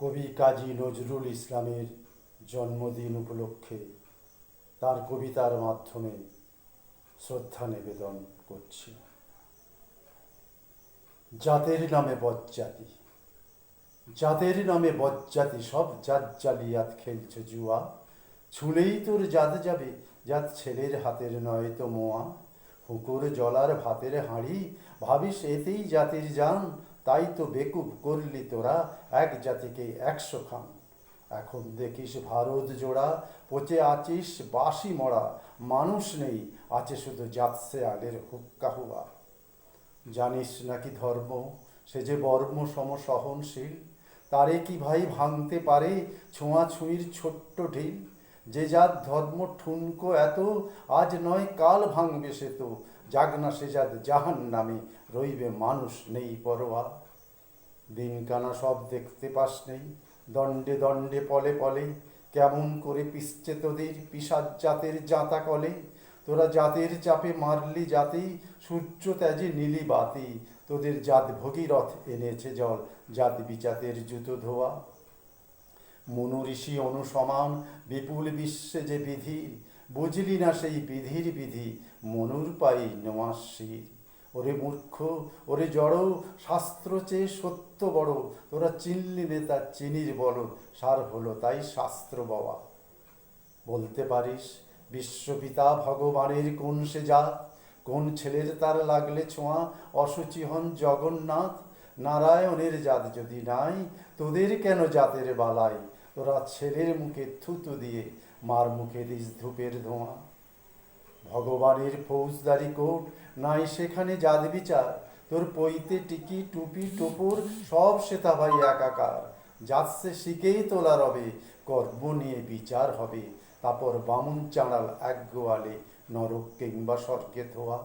কবি কাজী নজরুল ইসলামের জন্মদিন উপলক্ষে তার কবিতার মাধ্যমে শ্রদ্ধা নিবেদন করছি। জাতের নামে বজ্জাতি, জাতের নামে বজ্জাতি, সব জাত জালিয়াত খেলছে জুয়া। ছুঁলেই তোর জাত যাবে, জাত ছেলের হাতের নয় তো মোয়া। হুকুর জলার ভাতের হাঁড়ি, ভাবিস এতেই জাতির জান। তাই তো বেকুব করলি তোরা এক জাতিকে 100 খান। এখন দেখিস ভারত জোড়া, পচে আছিস বাসি মরা। মানুষ নেই, আছে শুধু জাত শেয়ালের হুক্কা হুয়া। জানিস নাকি ধর্ম, সে যে বর্ম সম সহনশীল। তারে কি ভাই ভাঙতে পারে ছোঁয়াছুঁয়ির ছোট্ট ঢিল। যে জাত ধর্ম ঠুনকো এত, আজ নয় কাল ভাঙবে সে তো। জাগনা সে জাত জাহান্নামে, রইবে মানুষ নেই পরোয়া। দিনকানা সব দেখতে পাস নেই, দণ্ডে দণ্ডে পলে পলে। কেমন করে পিষছে তোদের পিশাচ জাতের জাঁতা কলে। তোরা জাতের চাপে মারলি জাতি, সূর্য ত্যাজে নীলি বাতি। তোদের জাত ভগীরথ এনেছে জল, জাত বিচাতের জুতো ধোয়া। মনু ঋষি অনুসমান বিপুল বিশ্বে যে বিধি, বুঝলি না সেই বিধির বিধি, মনুর পাই নোয়াস শির। ওরে মূর্খ, ওরে জড়, শাস্ত্র চেয়ে সত্য বড়। তোরা চিনলি নে তার চিনির বলদ, সার হলো তাই শাস্ত্র বাবা। বলতে পারিস বিশ্বপিতা ভগবানের কোন সে জাত, কোন ছেলের তার লাগলে ছোঁয়া অসুচি হন জগন্নাথ। নারায়ণের জাত যদি নাই, তোদের কেন জাতের বালাই। তোরা ছেলের মুখে থুতু দিয়ে মার মুখে দিস ধূপের ধোঁয়া। ভগবানের ফৌজদারি কোর্ট নাই সেখানে জাত বিচার। তোর পইতে টিকি টুপি টুপুর সব সেতা ভাই একাকার। জাত সে শিখেই তোলা রবে, কর্ম নিয়ে বিচার হবে। তারপর বামুন চাঁড়াল এক গোয়ালে, নরক কিংবা স্বর্গে ধোয়া।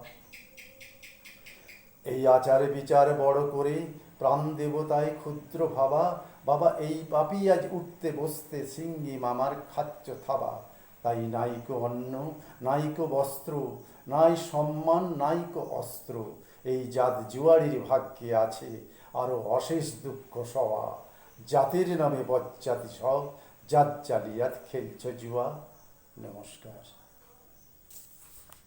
এই আচার বিচার বড় করে প্রাণ দেবতায় ক্ষুদ্র ভাবা। বাবা এই পাপি আজ উঠতে বসতে সিঙ্গি মামার খাচ্ছ থাবা। তাই নাইকো অন্ন, নাইকো বস্ত্র, নাই সম্মান, নাইকো অস্ত্র। এই জাত জুয়ারির ভাগ্যে আছে আরো অশেষ দুঃখ সওয়া। জাতের নামে বজ্জাতি সব, জাত জালিয়াত খেলছ জুয়া। নমস্কার।